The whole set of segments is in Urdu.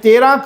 13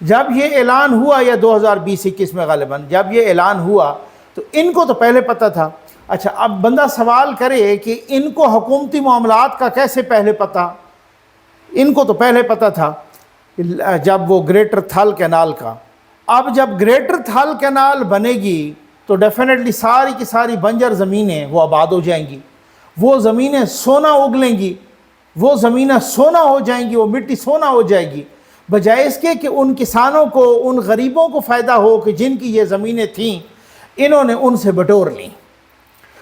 جب یہ اعلان ہوا یا 2020-21 میں غالباً جب یہ اعلان ہوا تو ان کو تو پہلے پتہ تھا. اچھا اب بندہ سوال کرے کہ ان کو حکومتی معاملات کا کیسے پہلے پتہ؟ ان کو تو پہلے پتہ تھا جب وہ گریٹر تھل کینال کا. اب جب گریٹر تھل کینال بنے گی تو ڈیفینیٹلی ساری کی ساری بنجر زمینیں وہ آباد ہو جائیں گی, وہ زمینیں سونا اگلیں گی, وہ زمینیں سونا ہو جائیں گی, وہ مٹی سونا ہو جائے گی, بجائے اس کے کہ ان کسانوں کو, ان غریبوں کو فائدہ ہو کہ جن کی یہ زمینیں تھیں انہوں نے ان سے بٹور لیں.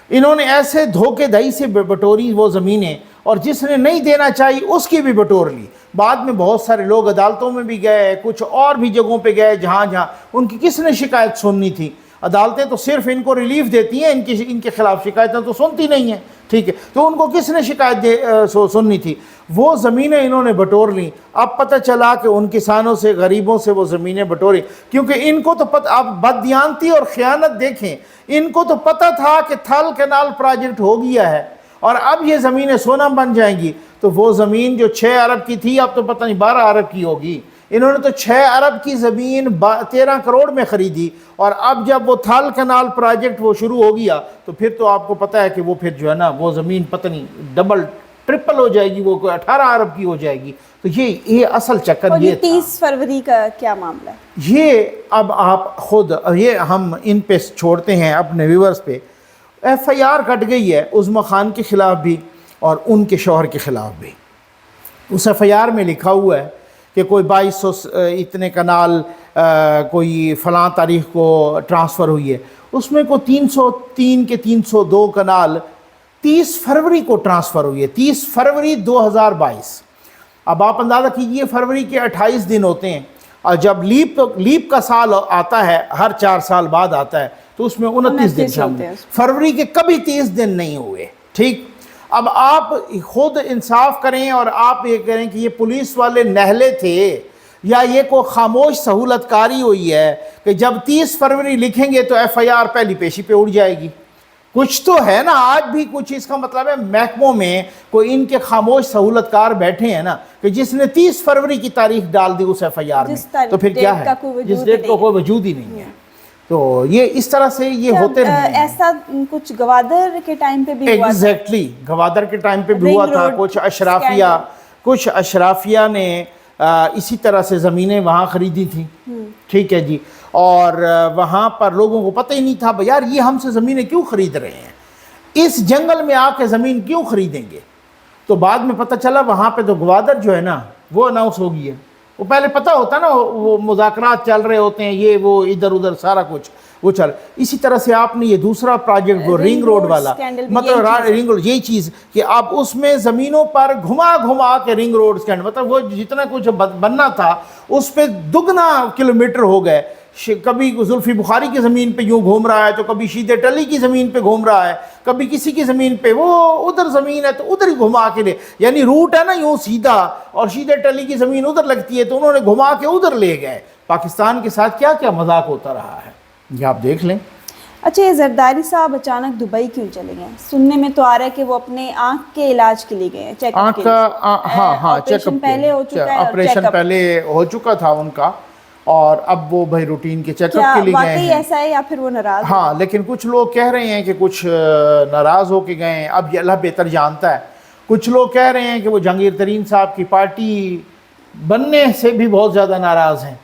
انہوں نے ایسے دھوکے دہی سے بٹوری وہ زمینیں, اور جس نے نہیں دینا چاہیے اس کی بھی بٹور لی. بعد میں بہت سارے لوگ عدالتوں میں بھی گئے, کچھ اور بھی جگہوں پہ گئے جہاں ان کی کس نے شکایت سننی تھی. عدالتیں تو صرف ان کو ریلیف دیتی ہیں, ان کے خلاف شکایتیں تو سنتی نہیں ہیں, ٹھیک ہے, تو ان کو کس نے شکایت سننی تھی. وہ زمینیں انہوں نے بٹور لیں. اب پتہ چلا کہ ان کسانوں سے, غریبوں سے وہ زمینیں بٹوری, کیونکہ ان کو تو پتہ, آپ بددیانتی اور خیانت دیکھیں, ان کو تو پتہ تھا کہ تھل کینال پروجیکٹ ہو گیا ہے اور اب یہ زمینیں سونا بن جائیں گی. تو وہ زمین جو 6 ارب کی تھی اب تو پتہ نہیں 12 ارب کی ہوگی. انہوں نے تو 6 ارب کی زمین 13 کروڑ میں خریدی, اور اب جب وہ تھل کینال پروجیکٹ وہ شروع ہو گیا تو پھر تو آپ کو پتہ ہے کہ وہ پھر جو ہے نا وہ زمین پتہ نہیں ڈبل ٹرپل ہو جائے گی, وہ 18 ارب کی ہو جائے گی. تو یہ اصل چکر اور یہ 30 فروری کا کیا معاملہ ہے؟ یہ اب آپ خود, یہ ہم ان پہ چھوڑتے ہیں اپنے ویورز پہ. ایف آئی آر کٹ گئی ہے عظمیٰ خان کے خلاف بھی اور ان کے شوہر کے خلاف بھی. اس ایف آئی آر میں لکھا ہوا ہے کہ کوئی 2200 اتنے کنال کوئی فلاں تاریخ کو ٹرانسفر ہوئی ہے. اس میں کوئی 303 کے 302 کنال 30 فروری کو ٹرانسفر ہوئی ہے, 30 فروری 2022. اب آپ اندازہ کیجئے فروری کے 28 دن ہوتے ہیں, اور جب لیپ کا سال آتا ہے, ہر 4 سال بعد آتا ہے, تو اس میں 29 دن شامل ہیں. فروری کے کبھی 30 دن نہیں ہوئے, ٹھیک. اب آپ خود انصاف کریں اور آپ یہ کریں کہ یہ پولیس والے نہلے تھے یا یہ کوئی خاموش سہولت کاری ہوئی ہے کہ جب 30 فروری لکھیں گے تو ایف آئی آر پہلی پیشی پہ اڑ جائے گی. کچھ تو ہے نا آج بھی کچھ, اس کا مطلب ہے محکموں میں کوئی ان کے خاموش سہولت کار بیٹھے ہیں نا کہ جس نے 30 فروری کی تاریخ ڈال دی اس ایف آئی آر میں, تو پھر کیا ہے, جس ڈیٹ کو کوئی وجود ہی نہیں ہے. تو یہ اس طرح سے یہ ہوتے رہے ہیں. ایسا کچھ گوادر کے ٹائم پہ بھی ہوا تھا. ایگزیکٹلی گوادر کے ٹائم پہ بھی ہوا تھا. کچھ اشرافیہ نے اسی طرح سے زمینیں وہاں خریدی تھیں, ٹھیک ہے جی, اور وہاں پر لوگوں کو پتہ ہی نہیں تھا یار یہ ہم سے زمینیں کیوں خرید رہے ہیں, اس جنگل میں آ کے زمین کیوں خریدیں گے. تو بعد میں پتہ چلا وہاں پہ تو گوادر جو ہے نا وہ اناؤنس ہو گئی ہے. وہ پہلے پتہ ہوتا نا, وہ مذاکرات چل رہے ہوتے ہیں, یہ وہ ادھر ادھر سارا کچھ وہ چل. اسی طرح سے آپ نے یہ دوسرا پروجیکٹ وہ رنگ روڈ والا, مطلب رنگ روڈ, یہی چیز کہ آپ اس میں زمینوں پر گھما کے رنگ روڈ سٹینڈ, مطلب وہ جتنا کچھ بننا تھا اس پہ دگنا کلومیٹر ہو گئے. کبھی زلفی بخاری کی زمین پہ یوں گھوم رہا ہے, تو کبھی شید ٹلی کی زمین پہ گھوم رہا ہے, کبھی کسی کی زمین پہ, وہ ادھر زمین ہے تو ادھر ہی گھما کے لے, یعنی روٹ ہے نا یوں سیدھا, اور شید ٹلی کی زمین ادھر لگتی ہے تو انہوں نے گھما کے ادھر لے گئے. پاکستان کے ساتھ کیا کیا مذاق ہوتا رہا ہے یہ آپ دیکھ لیں. اچھا یہ زرداری صاحب اچانک دبئی کیوں چلے گئے؟ سننے میں تو آ رہا ہے کہ وہ اپنے آنکھ کے علاج کے لیے گئے ہیں, چیک اپ کے لیے. ہاں چیک اپ پہلے ہو چکا ہے, آپریشن پہلے ہو چکا تھا ان کا, اور اب وہ بھائی روٹین کے چیک اپ کے لیے گئے ہیں. واقعی ایسا ہے یا پھر وہ ناراض؟ ہاں لیکن کچھ لوگ کہہ رہے ہیں کہ کچھ ناراض ہو کے گئے ہیں, اب یہ اللہ بہتر جانتا ہے. کچھ لوگ کہہ رہے ہیں کہ وہ جہانگیر ترین صاحب کی پارٹی بننے سے بھی بہت زیادہ ناراض ہیں.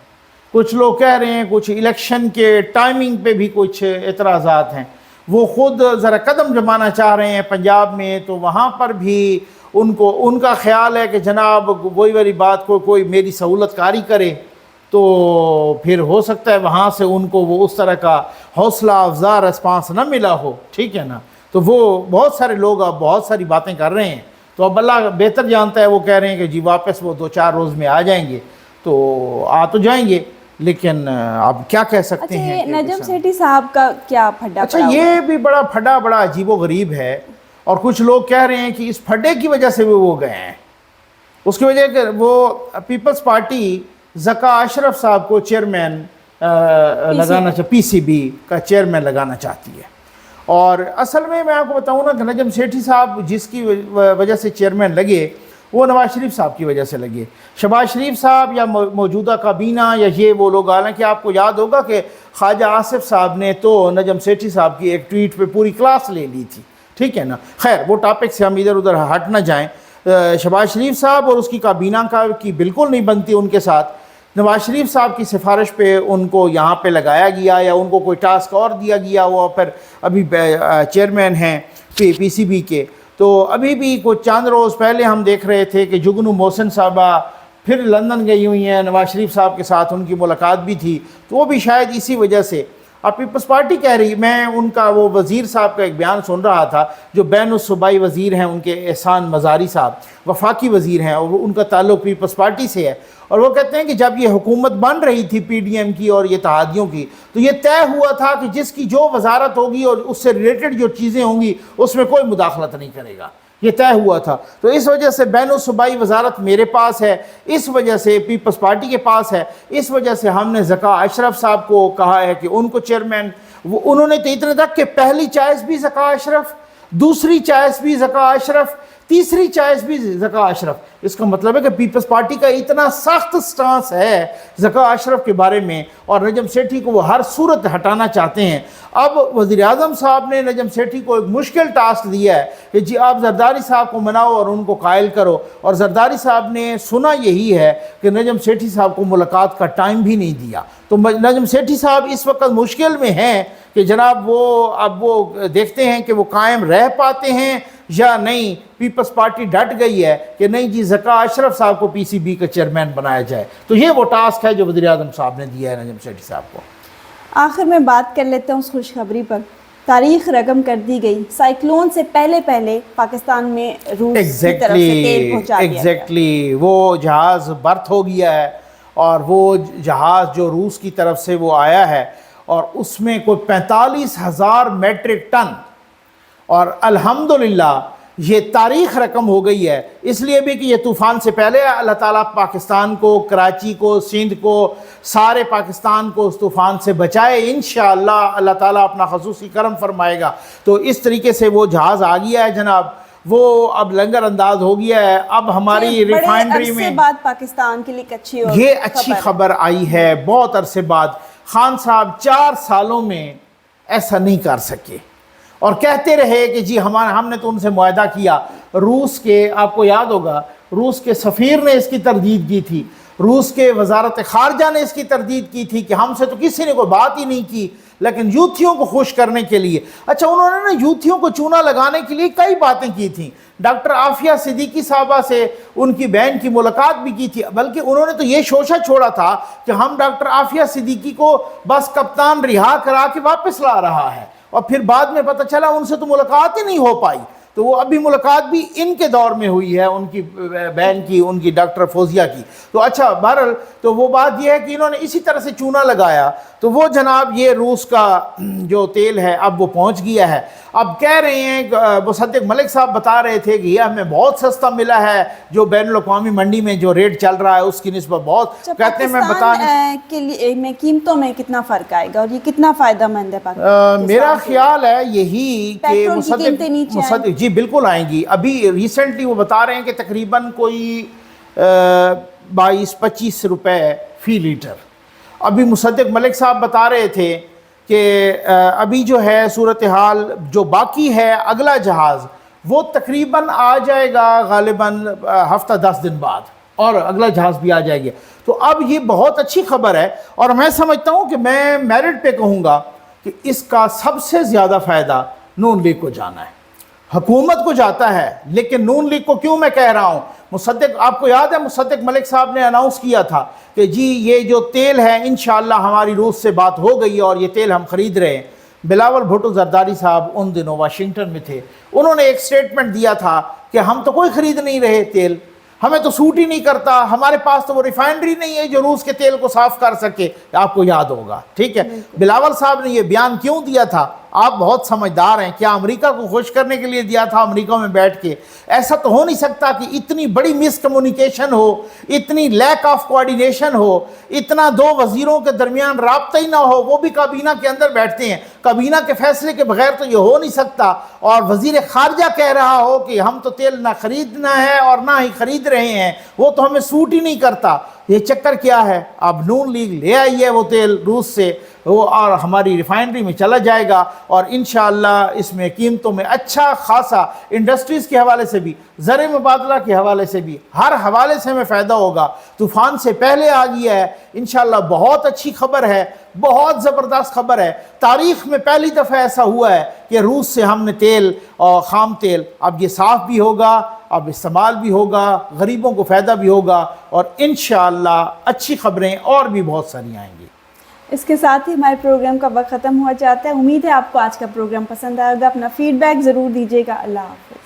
کچھ لوگ کہہ رہے ہیں کچھ الیکشن کے ٹائمنگ پہ بھی کچھ اعتراضات ہیں. وہ خود ذرا قدم جمانا چاہ رہے ہیں پنجاب میں, تو وہاں پر بھی ان کا خیال ہے کہ جناب وہی والی بات کو کوئی میری سہولت کاری کرے تو پھر ہو سکتا ہے وہاں سے ان کو وہ اس طرح کا حوصلہ افزا رسپانس نہ ملا ہو, ٹھیک ہے نا. تو وہ بہت سارے لوگ اب بہت ساری باتیں کر رہے ہیں, تو اب اللہ بہتر جانتا ہے. وہ کہہ رہے ہیں کہ جی واپس وہ 2-4 روز میں آ جائیں گے, تو آ تو جائیں گے, لیکن اب کیا کہہ سکتے ہیں. نجم سیٹھی صاحب کا کیا پھڈا؟ اچھا یہ بھی بڑا پھڈا بڑا عجیب و غریب ہے, اور کچھ لوگ کہہ رہے ہیں کہ اس پھڈے کی وجہ سے وہ گئے ہیں. اس کی وجہ کہ وہ پیپلز پارٹی ذکا اشرف صاحب کو چیئرمین لگانا پی سی بی کا چیئرمین لگانا چاہتی ہے. اور اصل میں آپ کو بتاؤں نا کہ نجم سیٹھی صاحب جس کی وجہ سے چیئرمین لگے, وہ نواز شریف صاحب کی وجہ سے لگے. شہباز شریف صاحب یا موجودہ کابینہ یا یہ وہ لوگ، حالانکہ آپ کو یاد ہوگا کہ خواجہ آصف صاحب نے تو نجم سیٹھی صاحب کی ایک ٹویٹ پہ پوری کلاس لے لی تھی، ٹھیک ہے نا. خیر وہ ٹاپک سے ہم ادھر ادھر ہٹ نہ جائیں. شہباز شریف صاحب اور اس کی کابینہ کی بالکل نہیں بنتی ان کے ساتھ. نواز شریف صاحب کی سفارش پہ ان کو یہاں پہ لگایا گیا یا ان کو کوئی ٹاسک اور دیا گیا. وہ پھر ابھی چیئرمین ہیں پی سی بی کے. تو ابھی بھی کچھ چند روز پہلے ہم دیکھ رہے تھے کہ جگنو محسن صاحبہ پھر لندن گئی ہوئی ہیں، نواز شریف صاحب کے ساتھ ان کی ملاقات بھی تھی. تو وہ بھی شاید اسی وجہ سے. اب پیپلز پارٹی کہہ رہی، میں ان کا وہ وزیر صاحب کا ایک بیان سن رہا تھا جو بین الصوبائی وزیر ہیں ان کے احسان مزاری صاحب، وفاقی وزیر ہیں اور ان کا تعلق پیپلز پارٹی سے ہے. اور وہ کہتے ہیں کہ جب یہ حکومت بن رہی تھی پی ڈی ایم کی اور یہ اتحادیوں کی، تو یہ طے ہوا تھا کہ جس کی جو وزارت ہوگی اور اس سے ریلیٹڈ جو چیزیں ہوں گی اس میں کوئی مداخلت نہیں کرے گا. یہ طے ہوا تھا. تو اس وجہ سے بین الصوبائی وزارت میرے پاس ہے، اس وجہ سے پیپلز پارٹی کے پاس ہے. اس وجہ سے ہم نے ذکا اشرف صاحب کو کہا ہے کہ ان کو چیئرمین، انہوں نے تو اتنے تک کہ پہلی چوائس بھی ذکا اشرف، دوسری چوائس بھی ذکا اشرف، تیسری چوائس بھی ذکا اشرف. اس کا مطلب ہے کہ پیپلز پارٹی کا اتنا سخت سٹانس ہے ذکا اشرف کے بارے میں، اور نجم سیٹھی کو وہ ہر صورت ہٹانا چاہتے ہیں. اب وزیر اعظم صاحب نے نجم سیٹھی کو ایک مشکل ٹاسک دیا ہے کہ جی آپ زرداری صاحب کو مناؤ اور ان کو قائل کرو. اور زرداری صاحب نے سنا یہی ہے کہ نجم سیٹھی صاحب کو ملاقات کا ٹائم بھی نہیں دیا. تو نجم سیٹھی صاحب اس وقت مشکل میں ہیں کہ جناب اب وہ دیکھتے ہیں کہ وہ قائم رہ پاتے ہیں یا نہیں. پیپلز پارٹی ڈٹ گئی ہے کہ نہیں جی ذکا اشرف صاحب کو پی سی بی کا چیئرمین بنایا جائے. تو یہ وہ ٹاسک ہے جو وزیر اعظم صاحب نے دیا ہے نجم سیٹھی صاحب کو. آخر میں بات کر لیتے ہیں اس خوشخبری پر. تاریخ رقم کر دی گئی، سائیکلون سے پہلے پاکستان میں روس کی طرف سے تیل پہنچا دیا گیا. ایگزیکٹلی وہ جہاز برت ہو گیا ہے، اور وہ جہاز جو روس کی طرف سے وہ آیا ہے اور اس میں کوئی 45,000 میٹرک ٹن، اور الحمدللہ یہ تاریخ رقم ہو گئی ہے. اس لیے بھی کہ یہ طوفان سے پہلے اللہ تعالیٰ پاکستان کو، کراچی کو، سندھ کو، سارے پاکستان کو اس طوفان سے بچائے. انشاءاللہ اللہ تعالیٰ اپنا خصوصی کرم فرمائے گا. تو اس طریقے سے وہ جہاز آ گیا ہے جناب، وہ اب لنگر انداز ہو گیا ہے. اب ہماری ریفائنڈری میں بعد پاکستان کے لیے یہ اچھی خبر آئی ہے، بہت عرصے بعد. خان صاحب 4 سالوں میں ایسا نہیں کر سکے اور کہتے رہے کہ جی ہم نے تو ان سے معاہدہ کیا. روس کے، آپ کو یاد ہوگا، روس کے سفیر نے اس کی تردید کی تھی، روس کے وزارت خارجہ نے اس کی تردید کی تھی کہ ہم سے تو کسی نے کوئی بات ہی نہیں کی، لیکن یوتھیوں کو خوش کرنے کے لیے. اچھا انہوں نے نا یوتھیوں کو چونا لگانے کے لیے کئی باتیں کی تھیں. ڈاکٹر عافیہ صدیقی صاحبہ سے ان کی بہن کی ملاقات بھی کی تھی، بلکہ انہوں نے تو یہ شوشہ چھوڑا تھا کہ ہم ڈاکٹر عافیہ صدیقی کو بس کپتان رہا کرا کے واپس لا رہا ہے. اور پھر بعد میں پتہ چلا ان سے تو ملاقات ہی نہیں ہو پائی. تو وہ ابھی ملاقات بھی ان کے دور میں ہوئی ہے، ان کی بہن کی، ان کی ڈاکٹر فوزیہ کی. تو اچھا بہرحال تو وہ بات یہ ہے کہ انہوں نے اسی طرح سے چونا لگایا. تو وہ جناب یہ روس کا جو تیل ہے اب وہ پہنچ گیا ہے. اب کہہ رہے ہیں، مصدق ملک صاحب بتا رہے تھے کہ یہ ہمیں بہت سستا ملا ہے، جو بین الاقوامی منڈی میں جو ریٹ چل رہا ہے اس کی نسبت بہت. کہتے ہیں میں بتانے کے لیے میں قیمتوں میں کتنا فرق آئے گا اور یہ کتنا فائدہ مند ہے پاکستان؟ میرا خیال ہے یہی کہ مصدق جی بالکل آئیں گی. ابھی ریسنٹلی وہ بتا رہے ہیں کہ تقریباً کوئی 22-25 روپے فی لیٹر. ابھی مصدق ملک صاحب بتا رہے تھے کہ ابھی جو ہے صورتحال جو باقی ہے، اگلا جہاز وہ تقریباً آ جائے گا غالباً ہفتہ 10 دن بعد، اور اگلا جہاز بھی آ جائے گا. تو اب یہ بہت اچھی خبر ہے، اور میں سمجھتا ہوں کہ میں میرٹ پہ کہوں گا کہ اس کا سب سے زیادہ فائدہ نون لیگ کو جانا ہے، حکومت کو جاتا ہے. لیکن نون لیگ کو کیوں میں کہہ رہا ہوں؟ مصدق، آپ کو یاد ہے مصدق ملک صاحب نے اناؤنس کیا تھا کہ جی یہ جو تیل ہے انشاءاللہ ہماری روس سے بات ہو گئی ہے اور یہ تیل ہم خرید رہے ہیں. بلاول بھٹو زرداری صاحب ان دنوں واشنگٹن میں تھے، انہوں نے ایک سٹیٹمنٹ دیا تھا کہ ہم تو کوئی خرید نہیں رہے تیل، ہمیں تو سوٹ ہی نہیں کرتا، ہمارے پاس تو وہ ریفائنڈری نہیں ہے جو روس کے تیل کو صاف کر سکے. آپ کو یاد ہوگا، ٹھیک ہے. بلاول صاحب نے یہ بیان کیوں دیا تھا آپ بہت سمجھدار ہیں، کیا امریکہ کو خوش کرنے کے لیے دیا تھا امریکہ میں بیٹھ کے؟ ایسا تو ہو نہیں سکتا کہ اتنی بڑی مس کمیونیکیشن ہو، اتنی لیک آف کوآرڈینیشن ہو، اتنا دو وزیروں کے درمیان رابطہ ہی نہ ہو، وہ بھی کابینہ کے اندر بیٹھتے ہیں، کابینہ کے فیصلے کے بغیر تو یہ ہو نہیں سکتا، اور وزیر خارجہ کہہ رہا ہو کہ ہم تو تیل نہ خریدنا ہے اور نہ ہی خرید رہے ہیں، وہ تو ہمیں سوٹ ہی نہیں کرتا۔ یہ چکر کیا ہے؟ اب نون لیگ لے آئی ہے وہ تیل روس سے، وہ اور ہماری ریفائنری میں چلا جائے گا، اور انشاءاللہ اس میں قیمتوں میں اچھا خاصا انڈسٹریز کے حوالے سے بھی، زر مبادلہ کے حوالے سے بھی، ہر حوالے سے ہمیں فائدہ ہوگا۔ طوفان سے پہلے آ گیا ہے انشاءاللہ، بہت اچھی خبر ہے، بہت زبردست خبر ہے۔ تاریخ میں پہلی دفعہ ایسا ہوا ہے کہ روس سے ہم نے تیل اور خام تیل، اب یہ صاف بھی ہوگا، اب استعمال بھی ہوگا، غریبوں کو فائدہ بھی ہوگا، اور انشاءاللہ اچھی خبریں اور بھی بہت ساری آئیں گی۔ اس کے ساتھ ہی ہمارے پروگرام کا وقت ختم ہوا جاتا ہے۔ امید ہے آپ کو آج کا پروگرام پسند آئے گا۔ اپنا فیڈ بیک ضرور دیجیے گا۔ اللہ حافظ۔